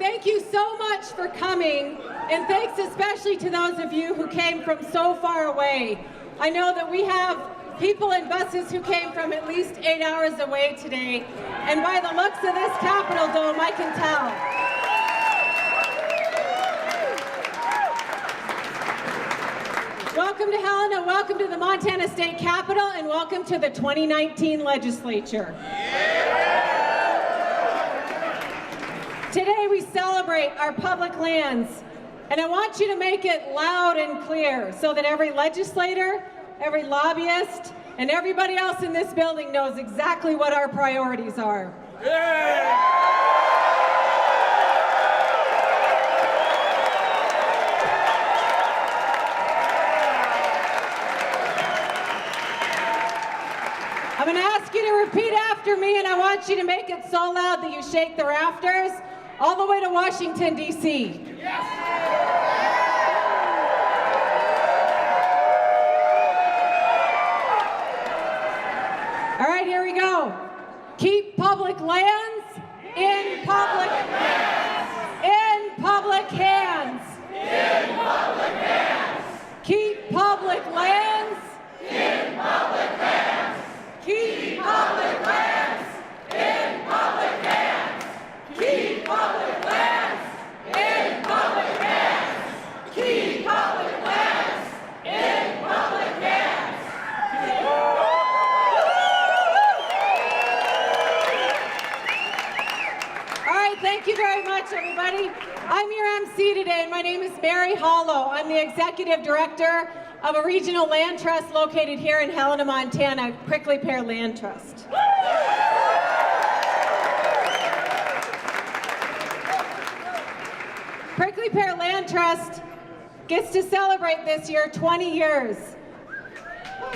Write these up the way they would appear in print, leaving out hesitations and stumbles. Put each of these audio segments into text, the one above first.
thank you so much for coming, and thanks especially to those of you who came from so far away. I know that we have people in buses who came from at least 8 hours away today, and by the looks of this Capitol Dome, I can tell. Welcome to Helena, welcome to the Montana State Capitol, and welcome to the 2019 legislature. Today we celebrate our public lands, and I want you to make it loud and clear so that every legislator, every lobbyist, and everybody else in this building knows exactly what our priorities are. I'm going to ask you to repeat after me, and I want you to make it so loud that you shake the rafters all the way to Washington, D.C. Yes. All right, here we go. Keep public lands in public hands. In public hands. In public hands. Keep public lands in public hands. Keep public lands in public hands. Keep public lands in public hands. Keep public lands in public hands. All right, thank you very much, everybody. I'm your MC today, and my name is Mary Hollow. I'm the Executive Director of a regional land trust located here in Helena, Montana, Prickly Pear Land Trust. Prickly Pear Land Trust gets to celebrate this year 20 years.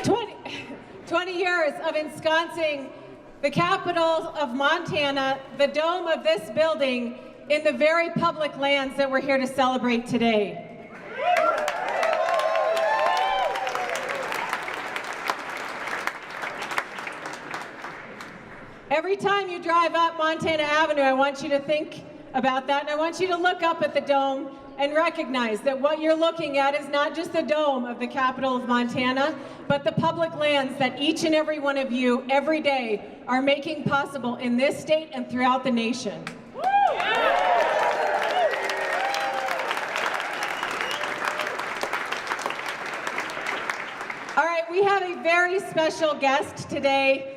20 years of ensconcing the capital of Montana, the dome of this building, in the very public lands that we're here to celebrate today. Every time you drive up Montana Avenue, I want you to think about that, and I want you to look up at the dome and recognize that what you're looking at is not just the dome of the capital of Montana, but the public lands that each and every one of you every day are making possible in this state and throughout the nation. All right, we have a very special guest today.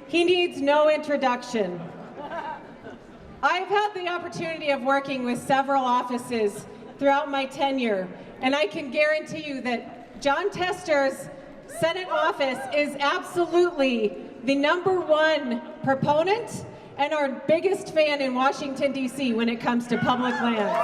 He needs no introduction. I've had the opportunity of working with several offices throughout my tenure, and I can guarantee you that John Tester's Senate office is absolutely the #1 proponent and our biggest fan in Washington, D.C. when it comes to public lands.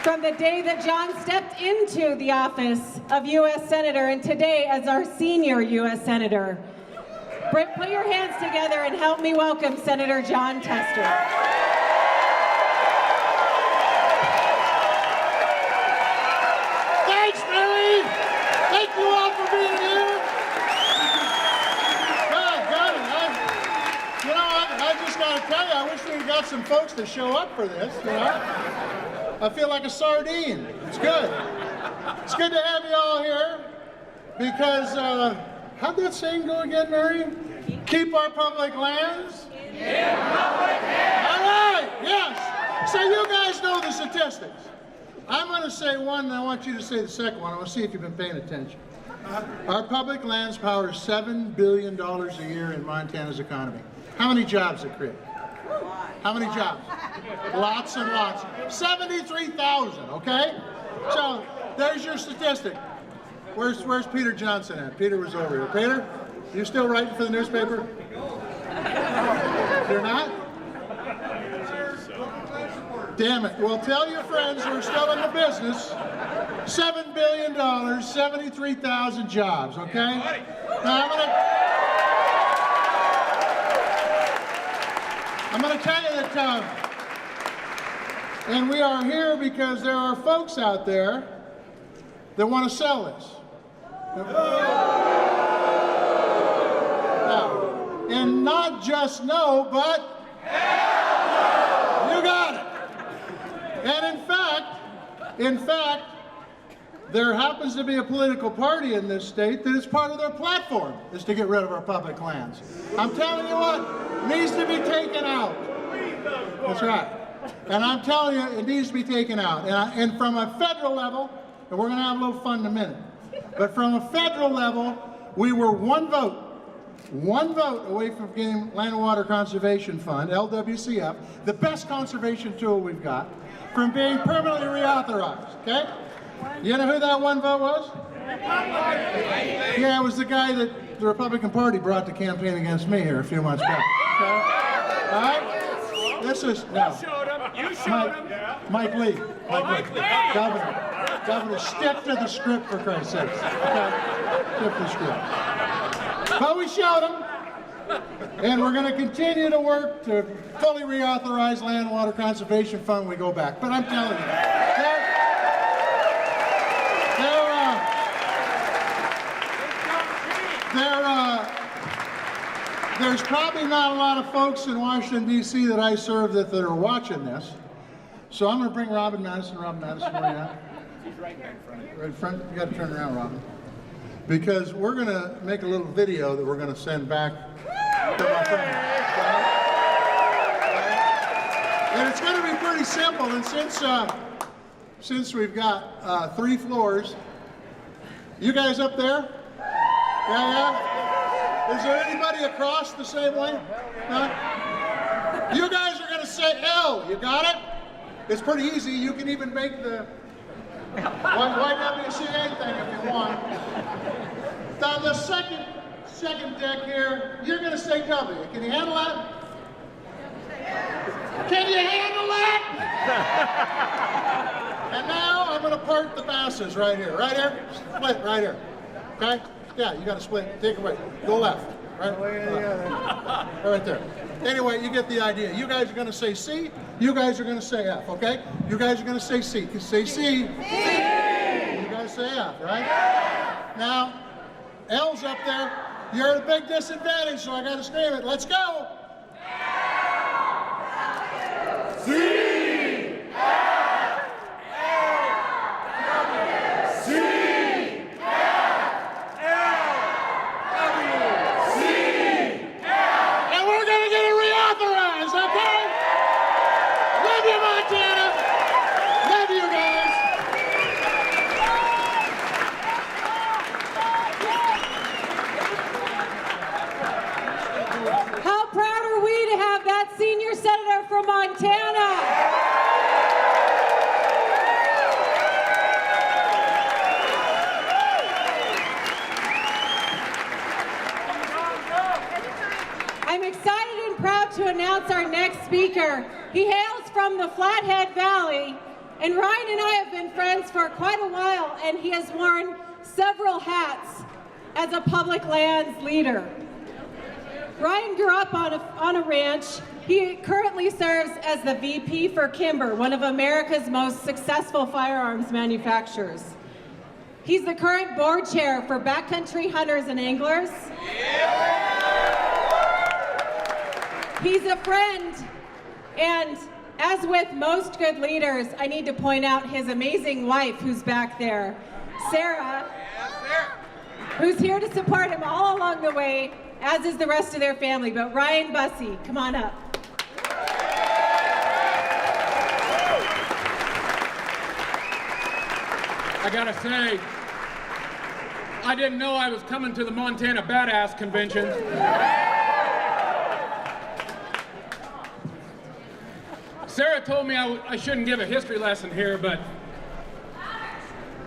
From the day that John stepped into the office of U.S. Senator and today as our senior U.S. Senator, put your hands together and help me welcome Senator John Tester. Thanks, Mary. Thank you all for being here. I just got to tell you, I wish we got some folks to show up for this, you know. I feel like a sardine. It's good. It's good to have you all here because, how'd that saying go again, Mary? Keep our public lands in public hands. All right, yes. So you guys know the statistics. I'm going to say one, and I want you to say the second one. I want to see if you've been paying attention. Our public lands power $7 billion a year in Montana's economy. How many jobs it create? How many jobs? Lots and lots. 73,000, okay? So, there's your statistic. Where's Peter Johnson at? Peter was over here. Peter, you still writing for the newspaper? You're not? Damn it. Well, tell your friends who are still in the business, $7 billion, 73,000 jobs, okay? Now, I'm going to tell you that And we are here because there are folks out there that want to sell this. Now, and not just no, but you got it. And in fact, there happens to be a political party in this state that is part of their platform is to get rid of our public lands. I'm telling you what, it needs to be taken out. That's right. And I'm telling you, it needs to be taken out. And from a federal level, and we're going to have a little fun in a minute, but from a federal level, we were one vote away from getting Land and Water Conservation Fund, LWCF, the best conservation tool we've got, from being permanently reauthorized, okay? You know who that one vote was? Yeah, it was the guy that the Republican Party brought to campaign against me here a few months back, okay? All right? This is, no. Mike Lee. Governor, stick to the script for Christ's sake. Okay? Stick to the script. But we showed him, and we're going to continue to work to fully reauthorize Land and Water Conservation Fund when we go back. But I'm telling you, there's probably not a lot of folks in Washington, D.C. that I serve that are watching this. So I'm going to bring Robin Madison. Robin Madison, where you at? She's right there in front of you. Right in front? You got to turn around, Robin. Because we're going to make a little video that we're going to send back to my friend. And it's going to be pretty simple. And since we've got 3 floors, you guys up there? Yeah? Is there anybody across the same way? No? You guys are going to say L. You got it? It's pretty easy. You can even make the YWCA thing if you want. On the second deck here, you're going to say W. Can you handle that? Can you handle that? And now I'm going to part the masses right here. Right here? Split right here. Okay? Yeah, you got to split. Take it away. Go left. Right? Right there. Anyway, you get the idea. You guys are going to say C. You guys are going to say F, okay? You guys are going to say C. Say C. C. You guys say F, right? Now, L's up there. You're at a big disadvantage, so I got to scream it. Let's go. C. Senior Senator from Montana. I'm excited and proud to announce our next speaker. He hails from the Flathead Valley, and Ryan and I have been friends for quite a while, and he has worn several hats as a public lands leader. Ryan grew up on a ranch. He currently serves as the VP for Kimber, one of America's most successful firearms manufacturers. He's the current board chair for Backcountry Hunters and Anglers. He's a friend, and as with most good leaders, I need to point out his amazing wife who's back there, Sarah, who's here to support him all along the way, as is the rest of their family. But Ryan Bussey, come on up. I gotta say, I didn't know I was coming to the Montana Badass Convention. Sarah told me I shouldn't give a history lesson here, but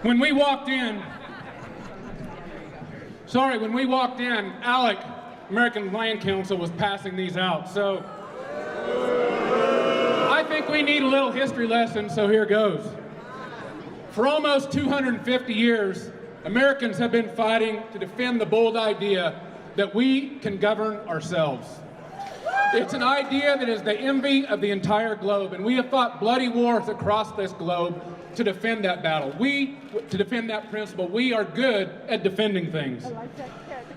when we walked in, Alec, American Land Council, was passing these out. So I think we need a little history lesson, so here goes. For almost 250 years, Americans have been fighting to defend the bold idea that we can govern ourselves. It's an idea that is the envy of the entire globe, and we have fought bloody wars across this globe to defend that battle. To defend that principle. We are good at defending things.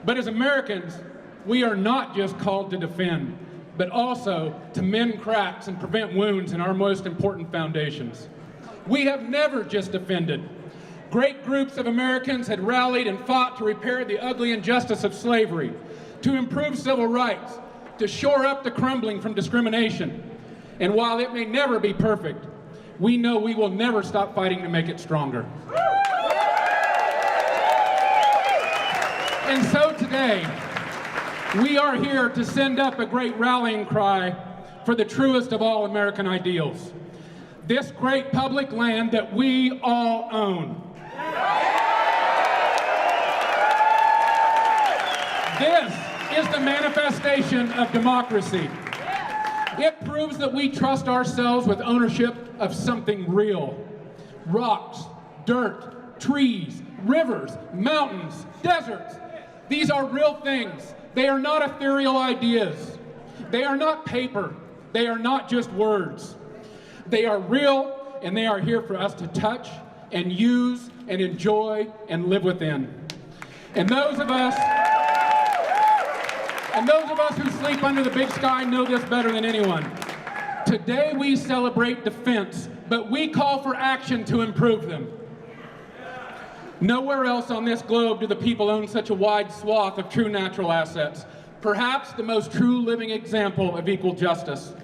But as Americans, we are not just called to defend, but also to mend cracks and prevent wounds in our most important foundations. We have never just defended. Great groups of Americans had rallied and fought to repair the ugly injustice of slavery, to improve civil rights, to shore up the crumbling from discrimination. And while it may never be perfect, we know we will never stop fighting to make it stronger. And so today, we are here to send up a great rallying cry for the truest of all American ideals. This great public land that we all own. This is the manifestation of democracy. It proves that we trust ourselves with ownership of something real. Rocks, dirt, trees, rivers, mountains, deserts. These are real things. They are not ethereal ideas. They are not paper. They are not just words. They are real, and they are here for us to touch and use and enjoy and live within. And those of us who sleep under the big sky know this better than anyone. Today we celebrate defense, but we call for action to improve them. Nowhere else on this globe do the people own such a wide swath of true natural assets, perhaps the most true living example of equal justice.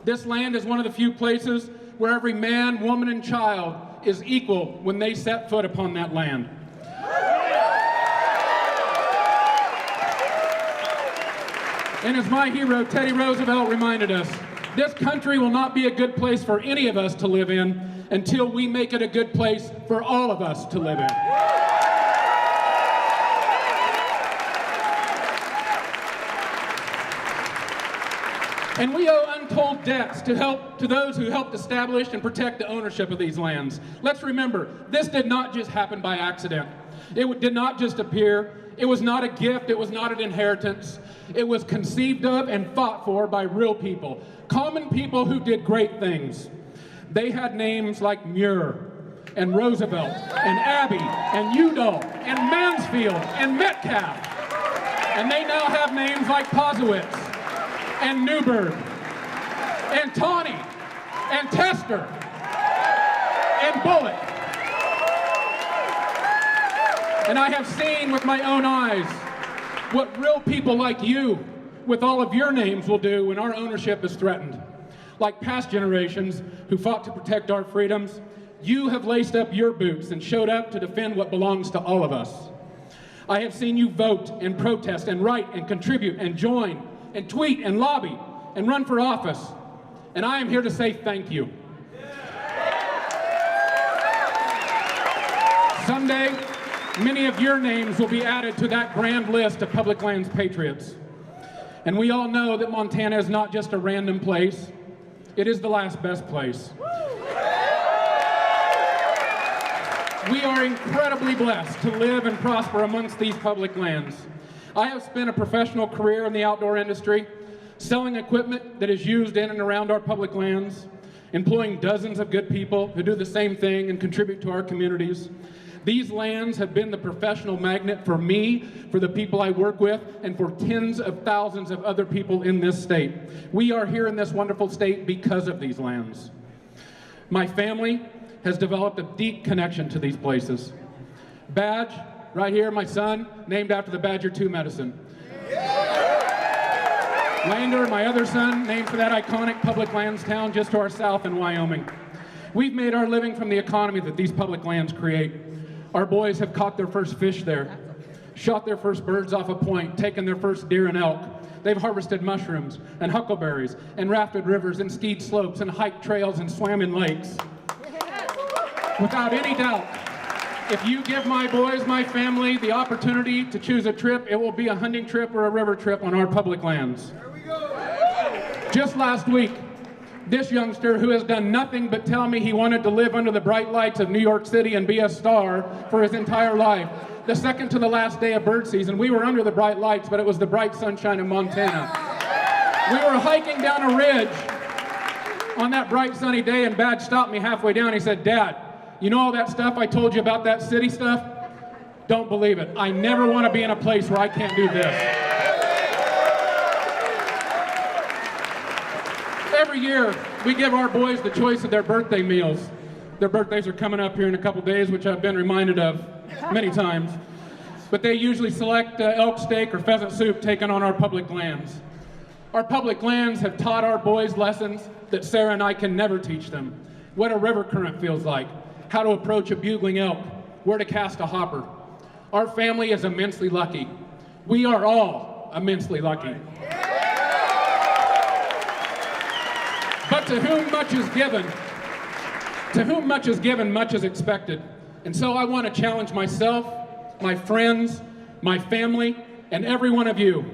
This land is one of the few places where every man, woman, and child is equal when they set foot upon that land. And as my hero, Teddy Roosevelt, reminded us, this country will not be a good place for any of us to live in until we make it a good place for all of us to live in. And we owe untold debts to those who helped establish and protect the ownership of these lands. Let's remember, this did not just happen by accident. It did not just appear. It was not a gift. It was not an inheritance. It was conceived of and fought for by real people, common people who did great things. They had names like Muir and Roosevelt and Abbey and Udall and Mansfield and Metcalf. And they now have names like Posowitz and Newberg and Tawney and Tester and Bullock. And I have seen with my own eyes what real people like you, with all of your names, will do when our ownership is threatened. Like past generations who fought to protect our freedoms, you have laced up your boots and showed up to defend what belongs to all of us. I have seen you vote and protest and write and contribute and join and tweet and lobby and run for office. And I am here to say thank you. Someday, many of your names will be added to that grand list of public lands patriots. And we all know that Montana is not just a random place. It is the last best place. We are incredibly blessed to live and prosper amongst these public lands. I have spent a professional career in the outdoor industry, selling equipment that is used in and around our public lands, employing dozens of good people who do the same thing and contribute to our communities. These lands have been the professional magnet for me, for the people I work with, and for tens of thousands of other people in this state. We are here in this wonderful state because of these lands. My family has developed a deep connection to these places. Badge, right here, my son, named after the Badger 2 medicine. Lander, my other son, named for that iconic public lands town just to our south in Wyoming. We've made our living from the economy that these public lands create. Our boys have caught their first fish there, shot their first birds off a point, taken their first deer and elk. They've harvested mushrooms and huckleberries and rafted rivers and skied slopes and hiked trails and swam in lakes. Without any doubt, if you give my boys, my family, the opportunity to choose a trip, it will be a hunting trip or a river trip on our public lands. There we go. Just last week, this youngster who has done nothing but tell me he wanted to live under the bright lights of New York City and be a star for his entire life. The second to the last day of bird season, we were under the bright lights, but it was the bright sunshine of Montana. We were hiking down a ridge on that bright sunny day, and Badge stopped me halfway down. He said, "Dad, you know all that stuff I told you about that city stuff? Don't believe it. I never want to be in a place where I can't do this." Every year, we give our boys the choice of their birthday meals. Their birthdays are coming up here in a couple days, which I've been reminded of many times. But they usually select elk steak or pheasant soup taken on our public lands. Our public lands have taught our boys lessons that Sarah and I can never teach them. What a river current feels like, how to approach a bugling elk, where to cast a hopper. Our family is immensely lucky. We are all immensely lucky. But to whom much is given, much is expected. And so I want to challenge myself, my friends, my family, and every one of you.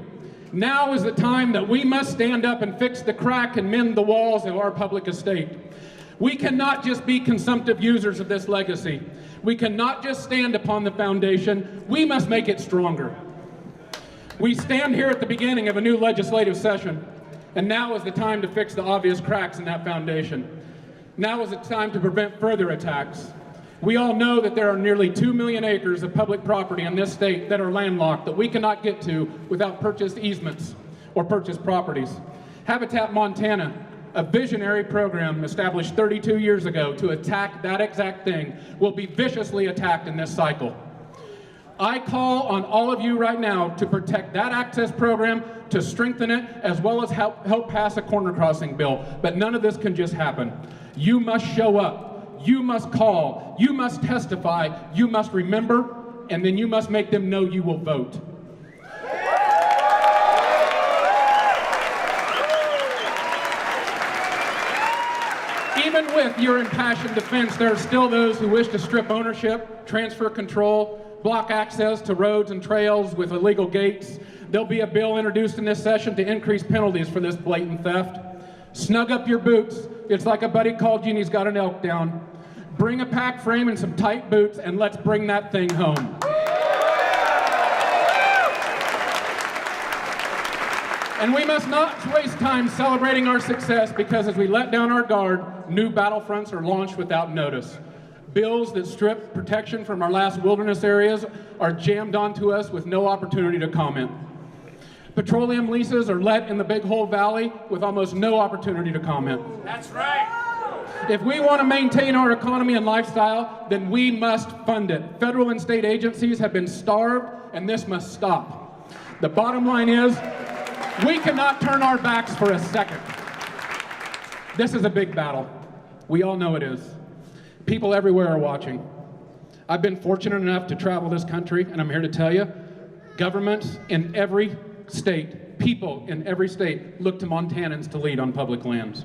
Now is the time that we must stand up and fix the crack and mend the walls of our public estate. We cannot just be consumptive users of this legacy. We cannot just stand upon the foundation. We must make it stronger. We stand here at the beginning of a new legislative session, and now is the time to fix the obvious cracks in that foundation. Now is the time to prevent further attacks. We all know that there are nearly 2 million acres of public property in this state that are landlocked that we cannot get to without purchased easements or purchased properties. Habitat Montana, a visionary program established 32 years ago to attack that exact thing, will be viciously attacked in this cycle. I call on all of you right now to protect that access program, to strengthen it, as well as help pass a corner crossing bill. But none of this can just happen. You must show up. You must call, you must testify, you must remember, and then you must make them know you will vote. Even with your impassioned defense, there are still those who wish to strip ownership, transfer control, block access to roads and trails with illegal gates. There'll be a bill introduced in this session to increase penalties for this blatant theft. Snug up your boots. It's like a buddy called you and he's got an elk down. Bring a pack frame and some tight boots, and let's bring that thing home. And we must not waste time celebrating our success, because as we let down our guard, new battlefronts are launched without notice. Bills that strip protection from our last wilderness areas are jammed onto us with no opportunity to comment. Petroleum leases are let in the Big Hole Valley with almost no opportunity to comment. That's right. If we want to maintain our economy and lifestyle, then we must fund it. Federal and state agencies have been starved, and this must stop. The bottom line is, we cannot turn our backs for a second. This is a big battle. We all know it is. People everywhere are watching. I've been fortunate enough to travel this country, and I'm here to tell you, governments in every state, people in every state look to Montanans to lead on public lands.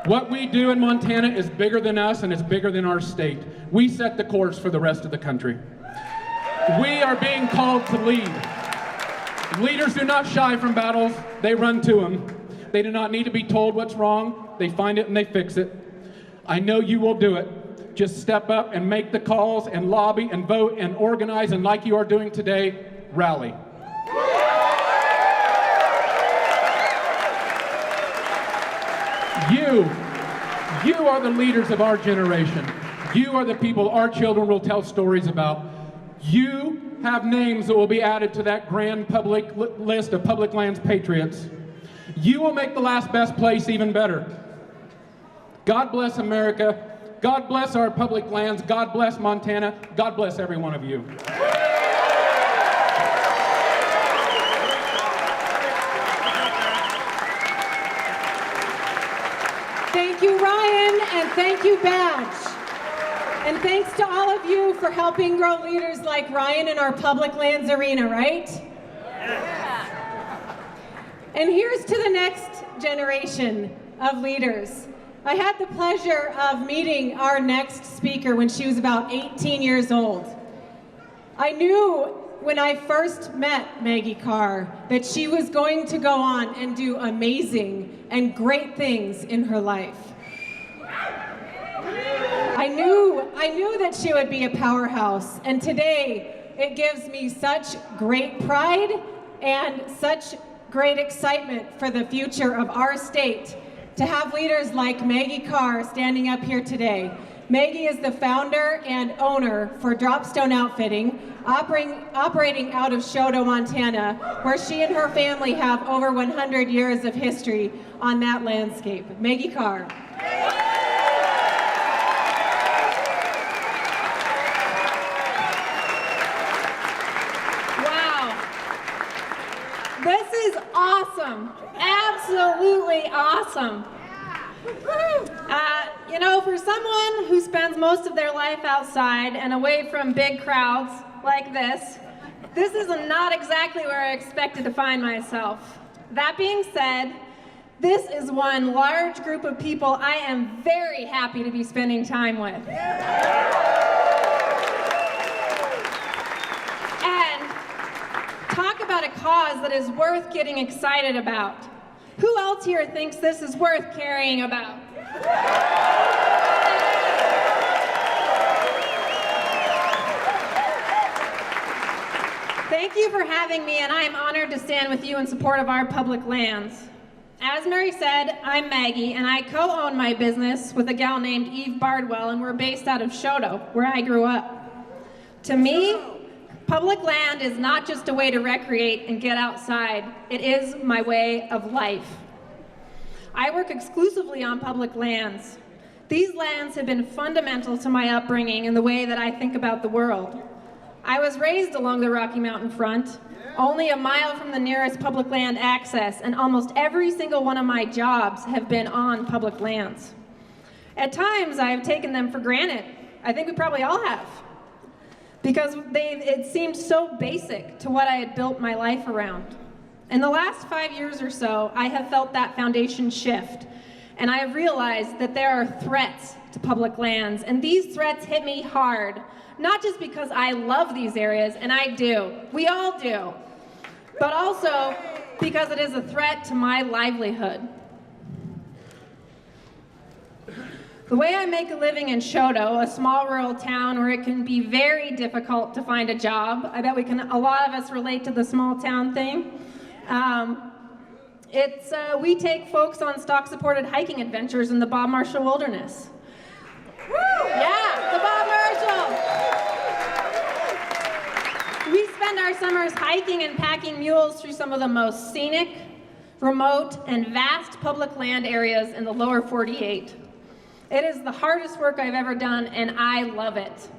What we do in Montana is bigger than us, and it's bigger than our state. We set the course for the rest of the country. We are being called to lead. Leaders do not shy from battles, they run to them. They do not need to be told what's wrong, they find it and they fix it. I know you will do it. Just step up and make the calls and lobby and vote and organize, and like you are doing today, rally. You are the leaders of our generation. You are the people our children will tell stories about. You have names that will be added to that grand public list of public lands patriots. You will make the last best place even better. God bless America. God bless our public lands. God bless Montana. God bless every one of you. Thank you, Ryan, and thank you, Badge. And thanks to all of you for helping grow leaders like Ryan in our public lands arena, right? Yeah. And here's to the next generation of leaders. I had the pleasure of meeting our next speaker when she was about 18 years old. I knew when I first met Maggie Carr that she was going to go on and do amazing and great things in her life. I knew that she would be a powerhouse, and today it gives me such great pride and such great excitement for the future of our state to have leaders like Maggie Carr standing up here today. Maggie is the founder and owner for Dropstone Outfitting, operating out of Shoto, Montana, where she and her family have over 100 years of history on that landscape. Maggie Carr. Wow. This is awesome. Absolutely awesome. You know, for someone who spends most of their life outside and away from big crowds like this is not exactly where I expected to find myself. That being said, this is one large group of people I am very happy to be spending time with. And talk about a cause that is worth getting excited about. Who else here thinks this is worth caring about? Thank you for having me, and I am honored to stand with you in support of our public lands. As Mary said, I'm Maggie, and I co-own my business with a gal named Eve Bardwell, and we're based out of Shoto, where I grew up. To me, public land is not just a way to recreate and get outside. It is my way of life. I work exclusively on public lands. These lands have been fundamental to my upbringing and the way that I think about the world. I was raised along the Rocky Mountain front, only a mile from the nearest public land access, and almost every single one of my jobs have been on public lands. At times, I have taken them for granted. I think we probably all have, because it seemed so basic to what I had built my life around. In the last 5 years or so, I have felt that foundation shift, and I have realized that there are threats to public lands, and these threats hit me hard, not just because I love these areas, and I do, we all do, but also because it is a threat to my livelihood. The way I make a living in Shoto, a small rural town where it can be very difficult to find a job, I bet a lot of us relate to the small town thing. We take folks on stock-supported hiking adventures in the Bob Marshall Wilderness. Woo! Yeah, the Bob Marshall! We spend our summers hiking and packing mules through some of the most scenic, remote, and vast public land areas in the lower 48. It is the hardest work I've ever done, and I love it.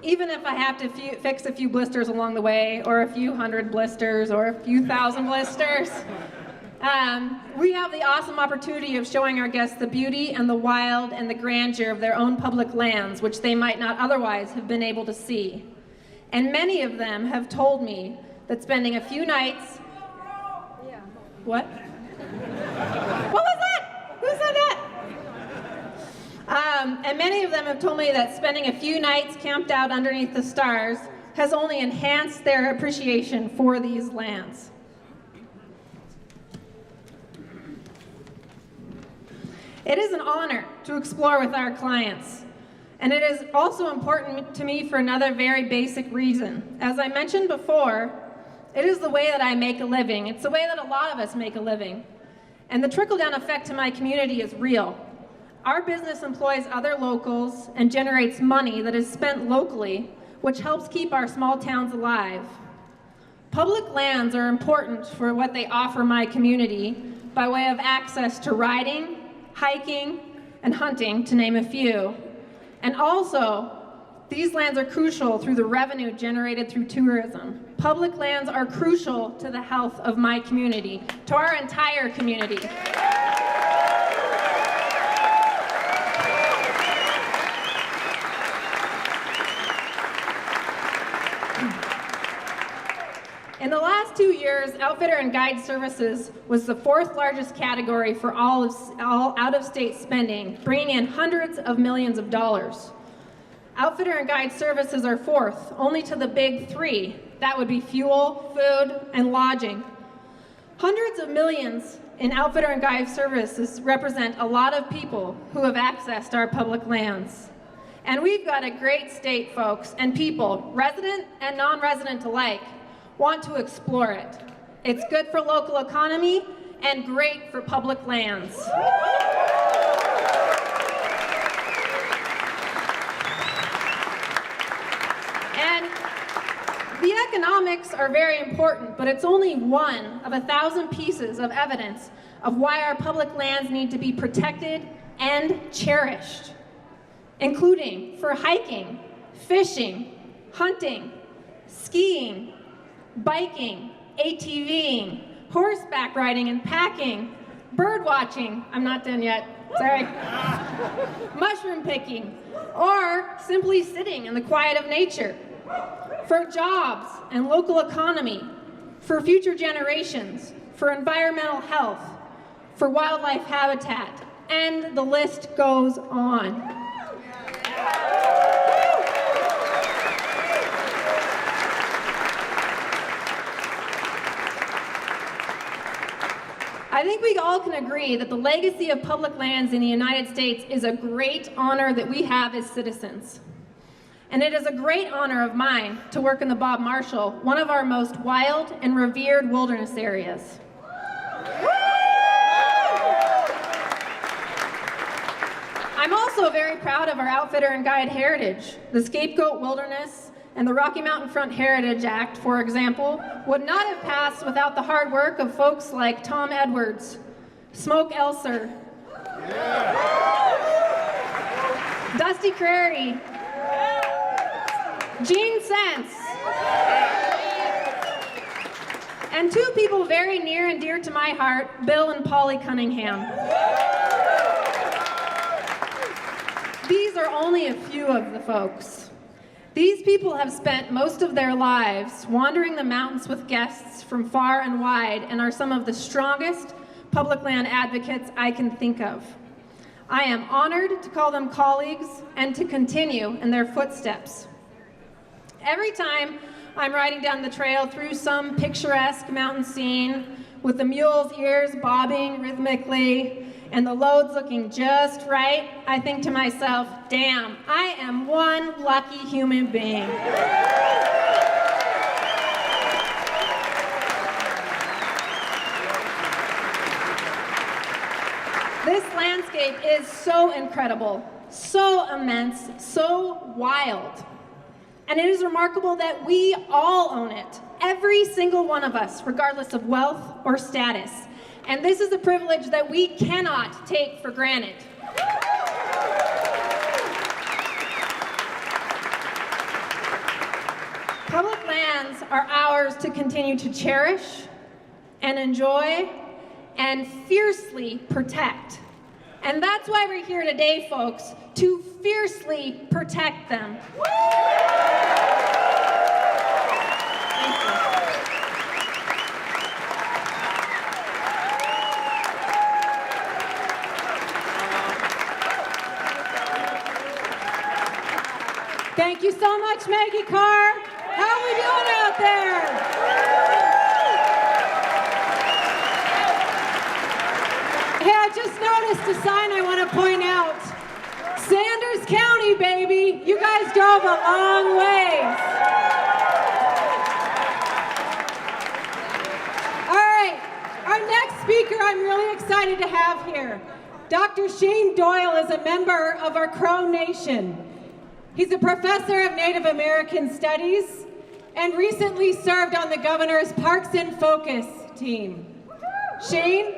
Even if I have to fix a few blisters along the way, or a few hundred blisters, or a few thousand blisters, we have the awesome opportunity of showing our guests the beauty and the wild and the grandeur of their own public lands, which they might not otherwise have been able to see. And many of them have told me that spending a few nights... What? What was that? Who said that? And many of them have told me that spending a few nights camped out underneath the stars has only enhanced their appreciation for these lands. It is an honor to explore with our clients, and it is also important to me for another very basic reason. As I mentioned before, it is the way that I make a living. It's the way that a lot of us make a living. And the trickle-down effect to my community is real. Our business employs other locals and generates money that is spent locally, which helps keep our small towns alive. Public lands are important for what they offer my community by way of access to riding, hiking, and hunting, to name a few. And also, these lands are crucial through the revenue generated through tourism. Public lands are crucial to the health of my community, to our entire community. In the last 2 years, Outfitter and Guide Services was the 4th largest category for all out-of-state spending, bringing in hundreds of millions of dollars. Outfitter and Guide Services are 4th, only to the big 3. That would be fuel, food, and lodging. Hundreds of millions in Outfitter and Guide Services represent a lot of people who have accessed our public lands. And we've got a great state, folks, and people, resident and non-resident alike, want to explore it. It's good for local economy and great for public lands. And the economics are very important, but it's only one of 1,000 pieces of evidence of why our public lands need to be protected and cherished, including for hiking, fishing, hunting, skiing, biking, ATVing, horseback riding and packing, bird watching, I'm not done yet, sorry, mushroom picking, or simply sitting in the quiet of nature, for jobs and local economy, for future generations, for environmental health, for wildlife habitat, and the list goes on. I think we all can agree that the legacy of public lands in the United States is a great honor that we have as citizens. And it is a great honor of mine to work in the Bob Marshall, one of our most wild and revered wilderness areas. I'm also very proud of our outfitter and guide heritage. The Scapegoat Wilderness and the Rocky Mountain Front Heritage Act, for example, would not have passed without the hard work of folks like Tom Edwards, Smoke Elser, Dusty Crary, Gene Sense, and two people very near and dear to my heart, Bill and Polly Cunningham. These are only a few of the folks. These people have spent most of their lives wandering the mountains with guests from far and wide and are some of the strongest public land advocates I can think of. I am honored to call them colleagues and to continue in their footsteps. Every time I'm riding down the trail through some picturesque mountain scene with the mule's ears bobbing rhythmically and the loads looking just right, I think to myself, damn, I am one lucky human being. This landscape is so incredible, so immense, so wild. And it is remarkable that we all own it, every single one of us, regardless of wealth or status. And this is a privilege that we cannot take for granted. Public lands are ours to continue to cherish and enjoy and fiercely protect. And that's why we're here today, folks, to fiercely protect them. Thank you. Thank you so much, Maggie Carr. How are we doing out there? Hey, I just noticed a sign I want to point out. Sanders County, baby. You guys drove a long ways. All right, our next speaker I'm really excited to have here. Dr. Shane Doyle is a member of our Crow Nation. He's a professor of Native American Studies and recently served on the governor's Parks in Focus team. Shane?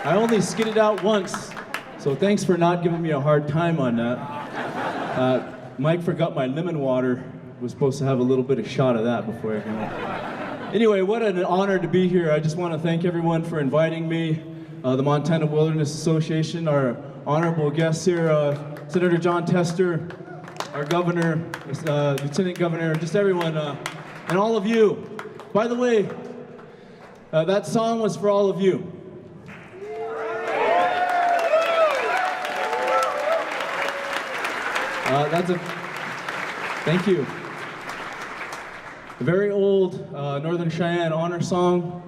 I only skidded out once, so thanks for not giving me a hard time on that. Mike forgot my lemon water. Was supposed to have a little bit of shot of that before I came up. Anyway, what an honor to be here. I just want to thank everyone for inviting me. The Montana Wilderness Association, our honorable guests here, Senator John Tester, our governor, lieutenant governor, just everyone, and all of you. By the way, that song was for all of you. Thank you. A very old Northern Cheyenne honor song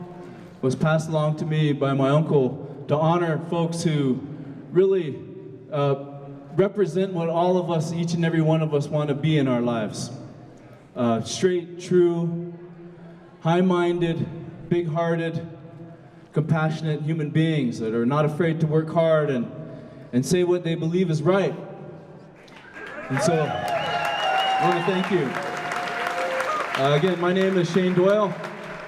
was passed along to me by my uncle to honor folks who really represent what all of us, each and every one of us, want to be in our lives. Straight, true, high-minded, big-hearted, compassionate human beings that are not afraid to work hard and say what they believe is right. And so, I want to thank you. Again, my name is Shane Doyle.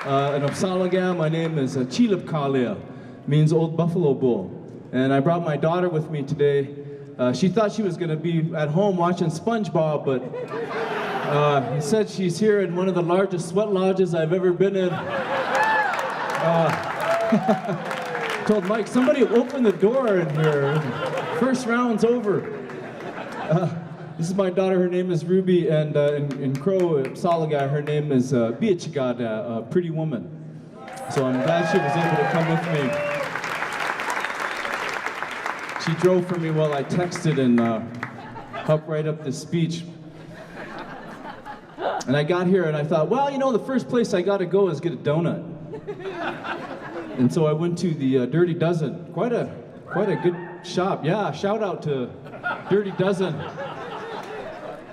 In Opsalaga, my name is Chilipkalia, means Old Buffalo Bull. And I brought my daughter with me today. She thought she was going to be at home watching SpongeBob, but instead she's here in one of the largest sweat lodges I've ever been in. Told Mike, somebody open the door in here. First round's over. This is my daughter, her name is Ruby, and in Crow, Salaga, her name is Biachigada, a pretty woman. So I'm glad she was able to come with me. She drove for me while I texted and helped write up this speech. And I got here and I thought, well, you know, the first place I gotta go is get a donut. And so I went to the Dirty Dozen, quite a good shop. Yeah, shout out to Dirty Dozen.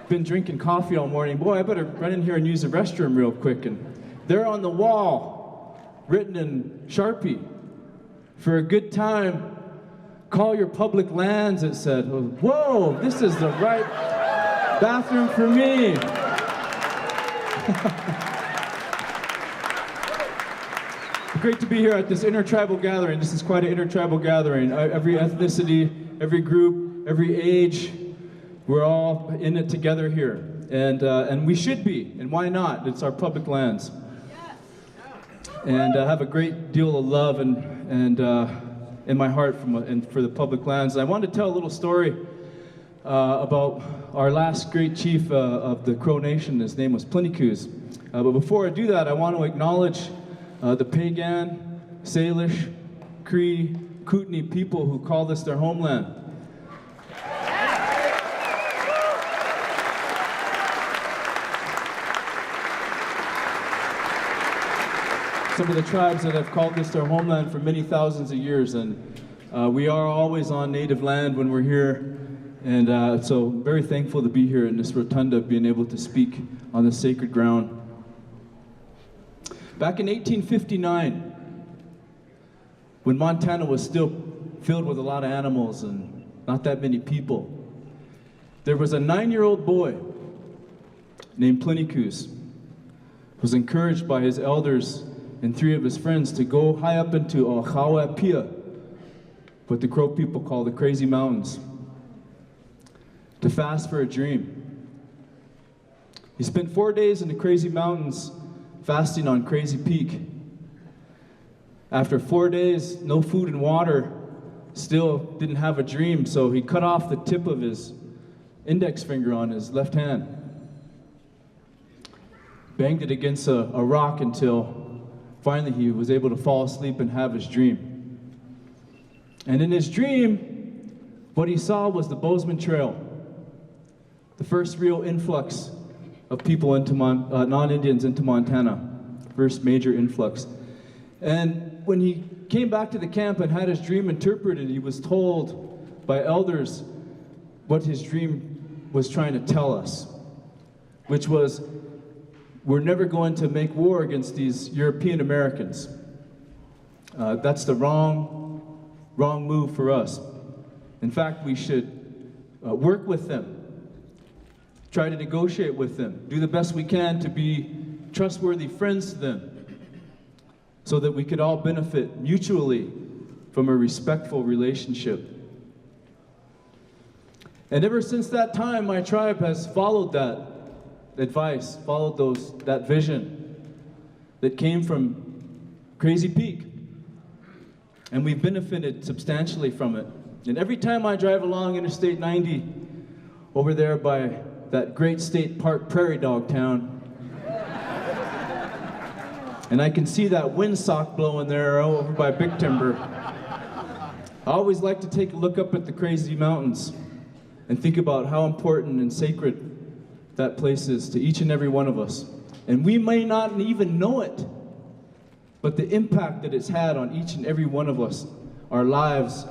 Been drinking coffee all morning. Boy, I better run in here and use the restroom real quick. And there on the wall, written in Sharpie, for a good time, call your public lands, it said. Whoa, this is the right bathroom for me. Great to be here at this intertribal gathering. This is quite an intertribal gathering. Every ethnicity, every group, every age, we're all in it together here, and we should be, and why not? It's our public lands. And I have a great deal of love and in my heart for the public lands. I wanted to tell a little story about our last great chief of the Crow Nation. His name was Plinikoos. But before I do that, I want to acknowledge the Pagan, Salish, Cree, Kootenai people who call this their homeland. Some of the tribes that have called this their homeland for many thousands of years, and we are always on native land when we're here, and so very thankful to be here in this rotunda, being able to speak on this sacred ground. Back in 1859, when Montana was still filled with a lot of animals and not that many people, there was a 9-year-old boy named Plinikoos, who was encouraged by his elders and 3 of his friends to go high up into Ohawapia, what the Crow people call the Crazy Mountains, to fast for a dream. He spent 4 days in the Crazy Mountains fasting on Crazy Peak. After 4 days, no food and water, still didn't have a dream, so he cut off the tip of his index finger on his left hand, banged it against a rock until finally he was able to fall asleep and have his dream. And in his dream, what he saw was the Bozeman Trail, the first real influx of people into non-Indians into Montana, first major influx. And when he came back to the camp and had his dream interpreted, he was told by elders what his dream was trying to tell us, which was, we're never going to make war against these European Americans. That's the wrong move for us. In fact, we should work with them, try to negotiate with them, do the best we can to be trustworthy friends to them, so that we could all benefit mutually from a respectful relationship. And ever since that time, my tribe has followed that advice, followed that vision that came from Crazy Peak. And we've benefited substantially from it. And every time I drive along Interstate 90 over there by that great state park prairie dog town, and I can see that windsock blowing there over by Big Timber, I always like to take a look up at the crazy mountains and think about how important and sacred that place is to each and every one of us. And we may not even know it, but the impact that it's had on each and every one of us, our lives,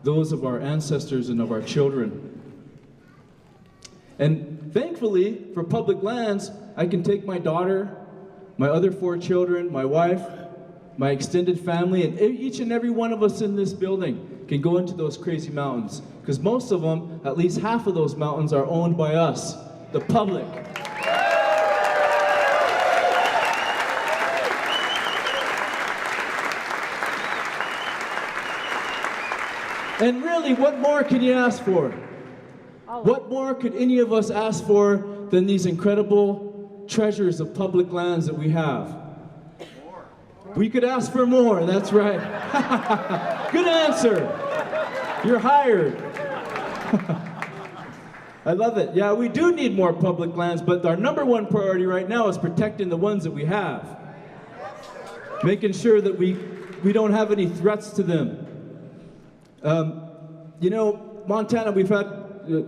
those of our ancestors and of our children. And thankfully, for public lands, I can take my daughter, my other 4 children, my wife, my extended family, and each and every one of us in this building can go into those crazy mountains. Because most of them, at least half of those mountains, are owned by us, the public. And really, what more can you ask for? What more could any of us ask for than these incredible treasures of public lands that we have? We could ask for more, that's right. Good answer. You're hired. I love it. Yeah, we do need more public lands, but our number one priority right now is protecting the ones that we have. Making sure that we don't have any threats to them. You know, Montana, we've had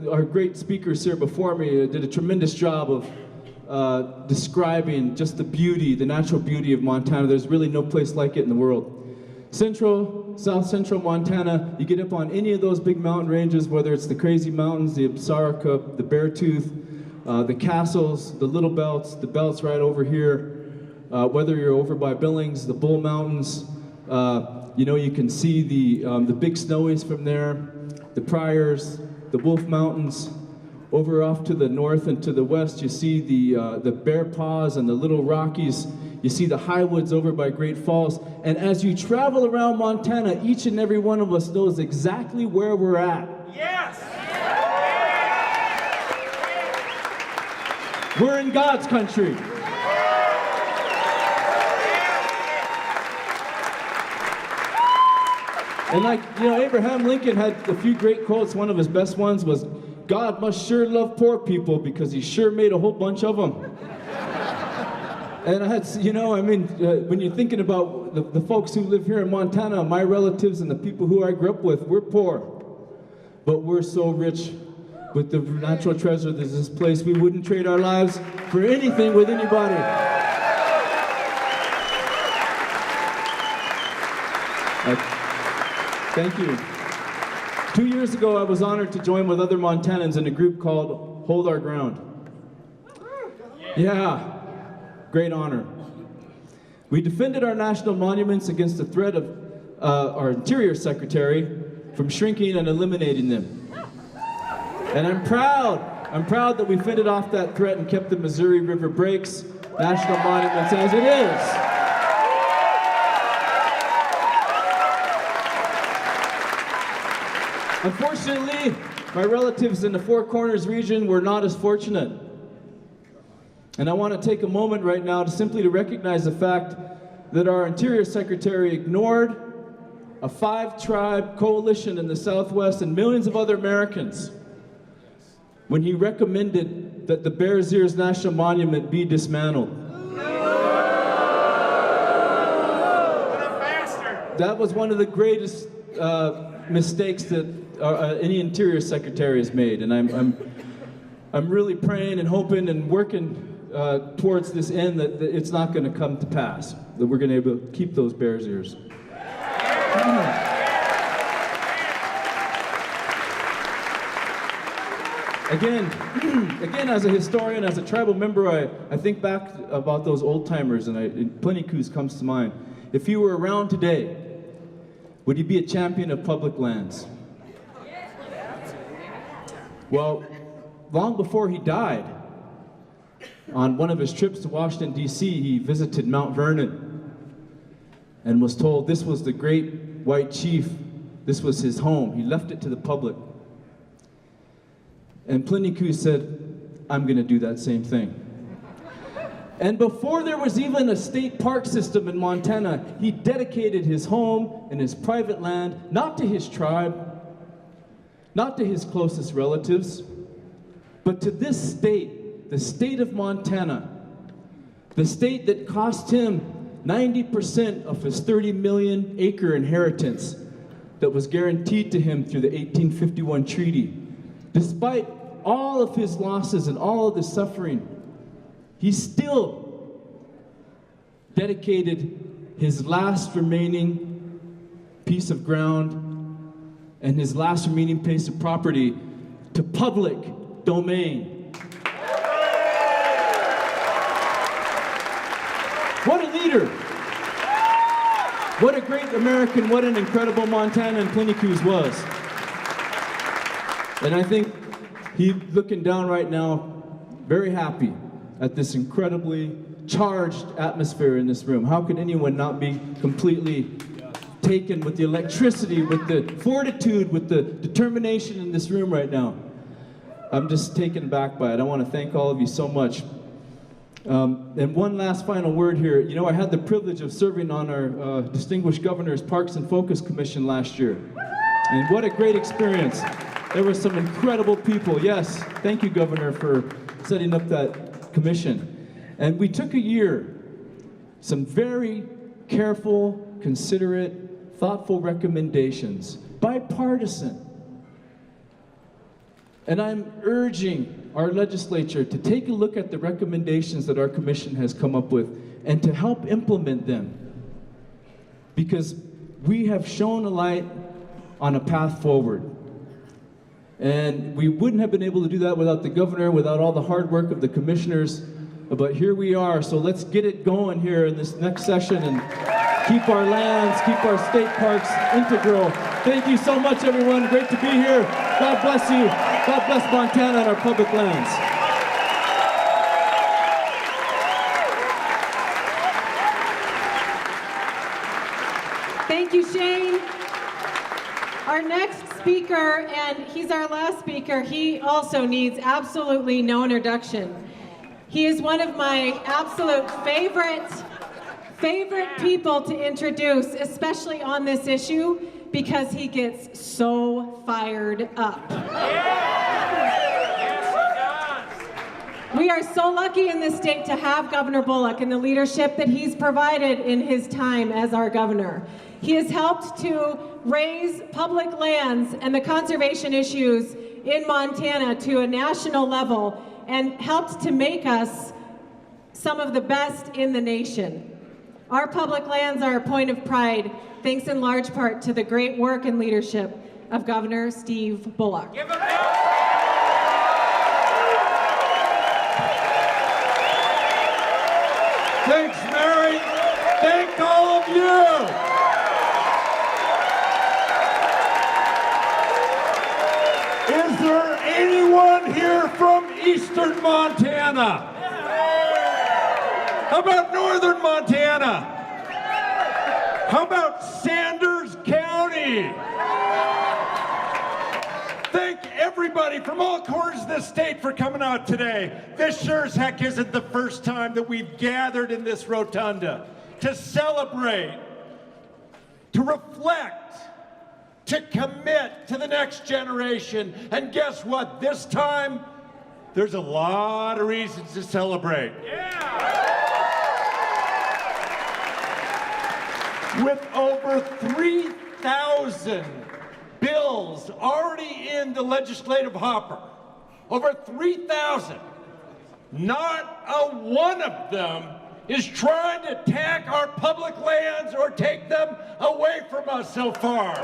our great speakers here before me did a tremendous job of describing just the beauty, the natural beauty of Montana. There's really no place like it in the world. South central Montana, you get up on any of those big mountain ranges, whether it's the Crazy Mountains, the Absaraka, the Beartooth, the Castles, the Little Belts, the Belts right over here, whether you're over by Billings, the Bull Mountains, you know, you can see the big snowies from there, the Priors, the Wolf Mountains. Over off to the north and to the west, you see the Bear Paws and the Little Rockies. You see the high woods over by Great Falls. And as you travel around Montana, each and every one of us knows exactly where we're at. Yes! We're in God's country. And like, you know, Abraham Lincoln had a few great quotes. One of his best ones was, "God must sure love poor people because he sure made a whole bunch of them." And I had, you know, I mean, when you're thinking about the folks who live here in Montana, my relatives and the people who I grew up with, we're poor. But we're so rich with the natural treasure that is this place. We wouldn't trade our lives for anything with anybody. Thank you. 2 years ago, I was honored to join with other Montanans in a group called Hold Our Ground. Yeah. Great honor. We defended our national monuments against the threat of our Interior Secretary from shrinking and eliminating them. And I'm proud that we fended off that threat and kept the Missouri River Breaks national monuments as it is. Unfortunately, my relatives in the Four Corners region were not as fortunate. And I want to take a moment right now to simply recognize the fact that our Interior Secretary ignored a 5-tribe coalition in the Southwest and millions of other Americans when he recommended that the Bears Ears National Monument be dismantled. That was one of the greatest mistakes that any Interior Secretary has made, and I'm really praying and hoping and working towards this end that it's not going to come to pass, that we're going to be able to keep those Bears Ears. Again, as a historian, as a tribal member, I think back about those old timers, and Plenty Coups comes to mind. If you were around today, would you be a champion of public lands? Well, long before he died, on one of his trips to Washington, D.C., he visited Mount Vernon and was told this was the great white chief, this was his home. He left it to the public. And Plenty said, I'm going to do that same thing. And before there was even a state park system in Montana, he dedicated his home and his private land, not to his tribe, not to his closest relatives, but to this state, the state of Montana, the state that cost him 90% of his 30 million acre inheritance that was guaranteed to him through the 1851 treaty. Despite all of his losses and all of the suffering, he still dedicated his last remaining piece of ground and his last remaining piece of property to public domain. What a leader! What a great American, what an incredible Montanan Plenty was. And I think he's looking down right now, very happy at this incredibly charged atmosphere in this room. How could anyone not be completely taken with the electricity, with the fortitude, with the determination in this room right now? I'm just taken aback by it. I want to thank all of you so much. And one last final word here. You know, I had the privilege of serving on our Distinguished Governor's Parks and Focus Commission last year. And what a great experience. There were some incredible people. Yes, thank you, Governor, for setting up that commission. And we took a year, some very careful, considerate, thoughtful recommendations, bipartisan. And I'm urging our legislature to take a look at the recommendations that our commission has come up with and to help implement them. Because we have shown a light on a path forward. And we wouldn't have been able to do that without the governor, without all the hard work of the commissioners. But here we are, so let's get it going here in this next session and keep our lands, keep our state parks integral. Thank you so much, everyone. Great to be here. God bless you. God bless Montana and our public lands. Thank you, Shane. Our next speaker, and he's our last speaker, he also needs absolutely no introduction. He is one of my absolute favorite people to introduce, especially on this issue, because he gets so fired up. We are so lucky in this state to have Governor Bullock and the leadership that he's provided in his time as our governor. He has helped to raise public lands and the conservation issues in Montana to a national level and helped to make us some of the best in the nation. Our public lands are a point of pride, thanks in large part to the great work and leadership of Governor Steve Bullock. Thanks, Mary. Thank all of you. Is there anyone here from Eastern Montana? How about Northern Montana? How about Sanders County? Thank everybody from all corners of the state for coming out today. This sure as heck isn't the first time that we've gathered in this rotunda to celebrate, to reflect, to commit to the next generation. And guess what? This time, there's a lot of reasons to celebrate. With over 3,000 bills already in the legislative hopper, over 3,000, not a one of them is trying to attack our public lands or take them away from us so far.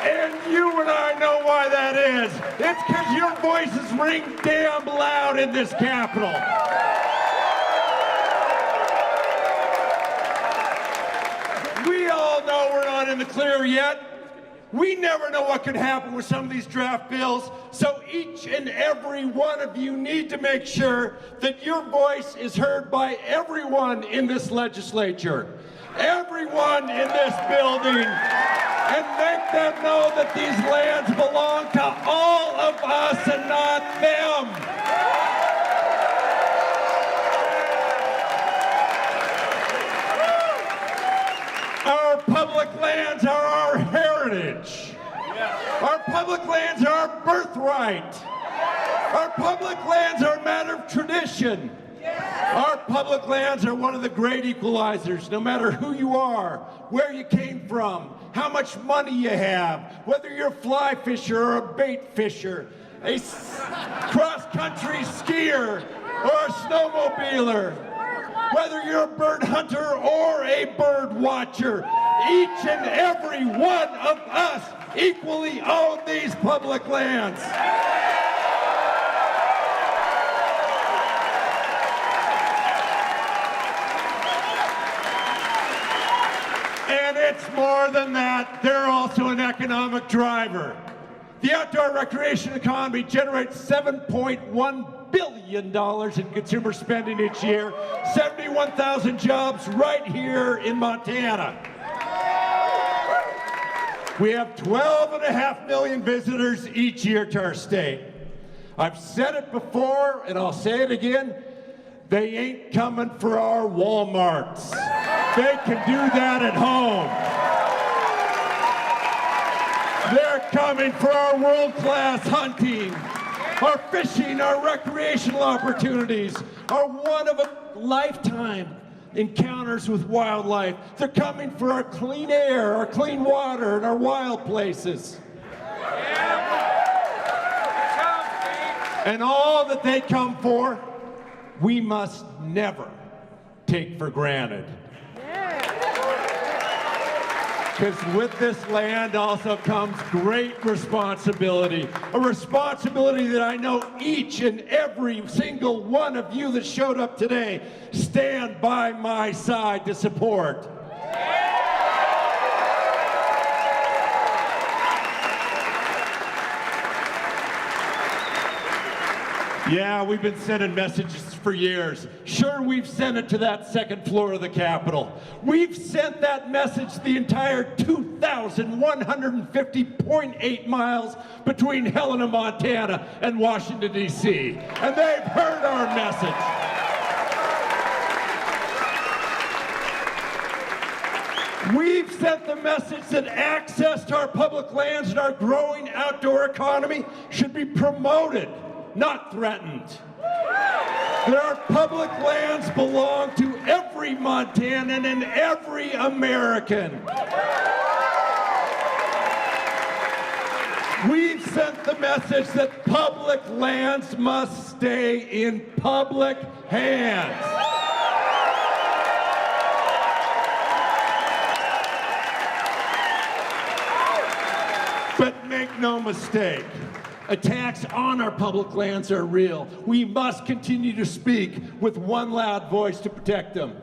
And you and I know why that is. It's because your voices ring damn loud in this Capitol. We all know we're not in the clear yet. We never know what could happen with some of these draft bills. So each and every one of you need to make sure that your voice is heard by everyone in this legislature, everyone in this building, and make them know that these lands belong to all of us and not them. Our public lands are our heritage. Our public lands are our birthright. Our public lands are a matter of tradition. Our public lands are one of the great equalizers, no matter who you are, where you came from, how much money you have, whether you're a fly fisher or a bait fisher, a cross-country skier or a snowmobiler, whether you're a bird hunter or a bird watcher, each and every one of us equally own these public lands. And it's more than that, they're also an economic driver. The outdoor recreation economy generates $7.1 billion in consumer spending each year, 71,000 jobs right here in Montana. We have 12.5 million visitors each year to our state. I've said it before, and I'll say it again, they ain't coming for our Walmarts. They can do that at home. They're coming for our world-class hunting, our fishing, our recreational opportunities, our one-of-a-lifetime encounters with wildlife. They're coming for our clean air, our clean water, and our wild places. And all that they come for, we must never take for granted. Because with this land also comes great responsibility, a responsibility that I know each and every single one of you that showed up today stand by my side to support. Yeah, we've been sending messages for years. Sure, we've sent it to that second floor of the Capitol. We've sent that message the entire 2,150.8 miles between Helena, Montana and Washington, D.C. And they've heard our message. We've sent the message that access to our public lands and our growing outdoor economy should be promoted, not threatened. That our public lands belong to every Montanan and every American. We've sent the message that public lands must stay in public hands. But make no mistake, attacks on our public lands are real. We must continue to speak with one loud voice to protect them.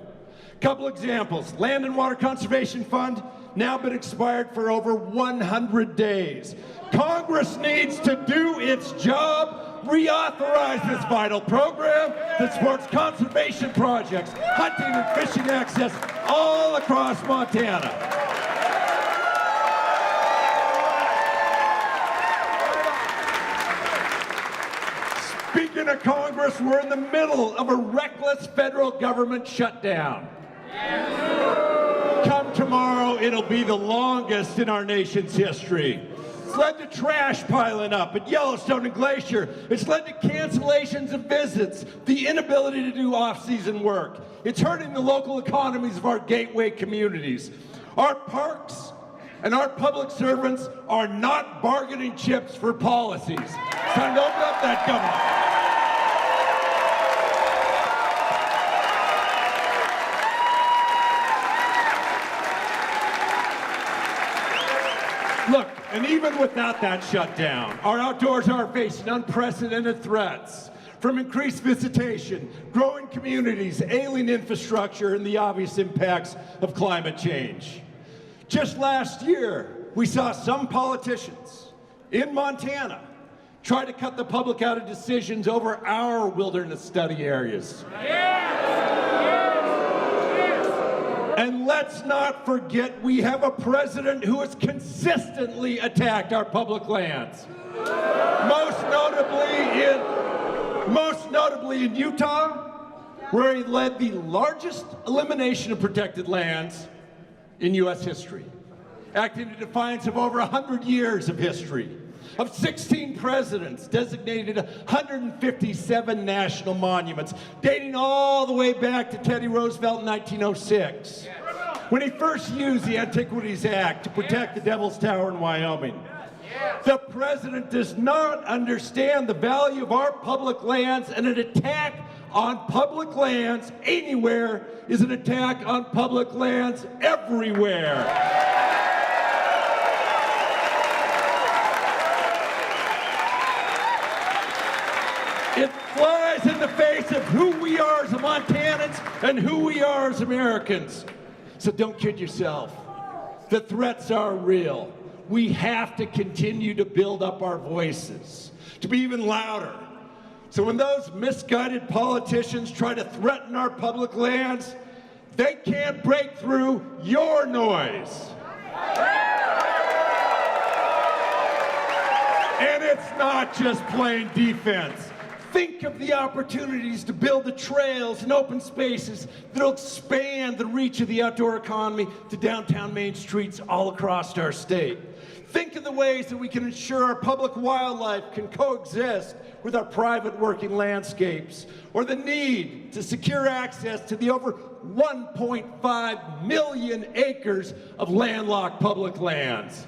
Couple examples. Land and Water Conservation Fund, now been expired for over 100 days. Congress needs to do its job, reauthorize this vital program that supports conservation projects, hunting and fishing access all across Montana. Speaking of Congress, we're in the middle of a reckless federal government shutdown. Come tomorrow, it'll be the longest in our nation's history. It's led to trash piling up at Yellowstone and Glacier. It's led to cancellations of visits, the inability to do off-season work. It's hurting the local economies of our gateway communities. Our parks and our public servants are not bargaining chips for policies. It's time to open up that government. Look, and even without that shutdown, our outdoors are facing unprecedented threats from increased visitation, growing communities, ailing infrastructure, and the obvious impacts of climate change. Just last year, we saw some politicians in Montana try to cut the public out of decisions over our wilderness study areas. And let's not forget we have a president who has consistently attacked our public lands. Most notably in Utah, where he led the largest elimination of protected lands in U.S. history, acting in defiance of over 100 years of history, of 16 presidents, designated 157 national monuments, dating all the way back to Teddy Roosevelt in 1906, when he first used the Antiquities Act to protect the Devil's Tower in Wyoming. The president does not understand the value of our public lands, and an attack on public lands anywhere is an attack on public lands everywhere. It flies in the face of who we are as Montanans and who we are as Americans. So don't kid yourself. The threats are real. We have to continue to build up our voices, to be even louder. So when those misguided politicians try to threaten our public lands, they can't break through your noise. And it's not just playing defense. Think of the opportunities to build the trails and open spaces that'll expand the reach of the outdoor economy to downtown main streets all across our state. Think of the ways that we can ensure our public wildlife can coexist with our private working landscapes, or the need to secure access to the over 1.5 million acres of landlocked public lands.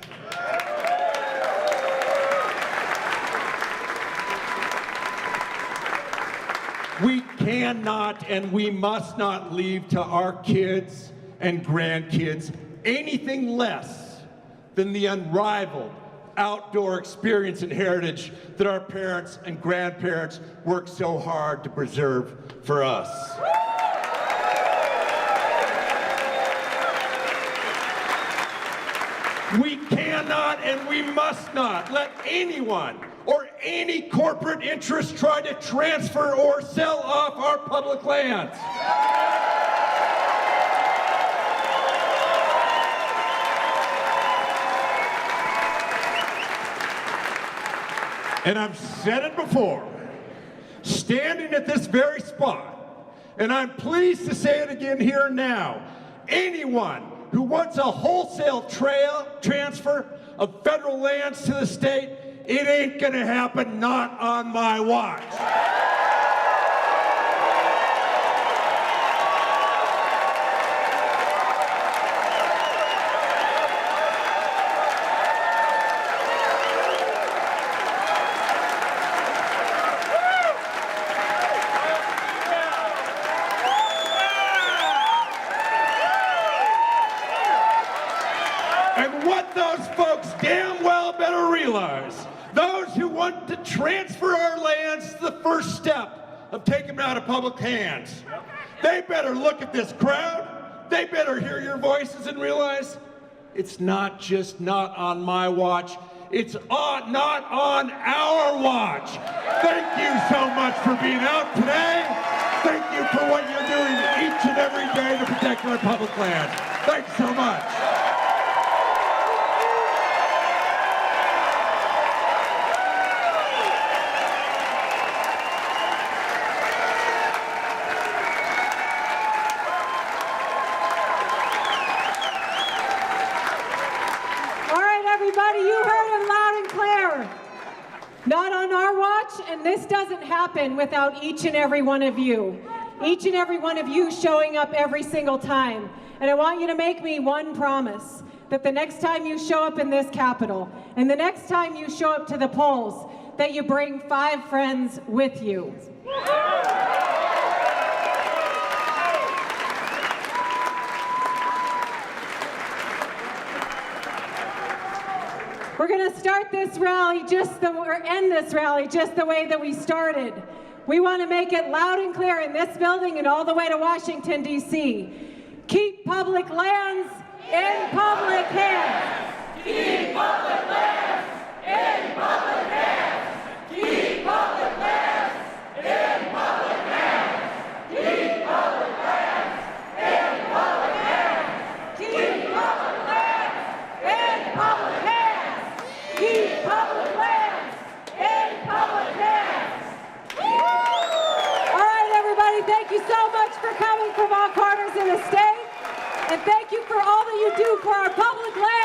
We cannot and we must not leave to our kids and grandkids anything less than the unrivaled outdoor experience and heritage that our parents and grandparents worked so hard to preserve for us. We cannot and we must not let anyone or any corporate interest try to transfer or sell off our public lands. And I've said it before, standing at this very spot, and I'm pleased to say it again here and now, anyone who wants a wholesale transfer of federal lands to the state, it ain't gonna happen, not on my watch. And what those folks damn well better realize, those who want to transfer our lands to the first step of taking them out of public hands, they better look at this crowd, they better hear your voices and realize it's not just not on my watch, it's not on our watch. Thank you so much for being out today. Thank you for what you're doing each and every day to protect our public land. Thanks so much. Everybody, you heard him loud and clear. Not on our watch, and this doesn't happen without each and every one of you. Each and every one of you showing up every single time. And I want you to make me one promise, that the next time you show up in this Capitol, and the next time you show up to the polls, that you bring 5 friends with you. We're going to start this rally or end this rally just the way that we started. We want to make it loud and clear in this building and all the way to Washington, D.C. Keep public lands in public hands. Keep public lands in public hands. And thank you for all that you do for our public land.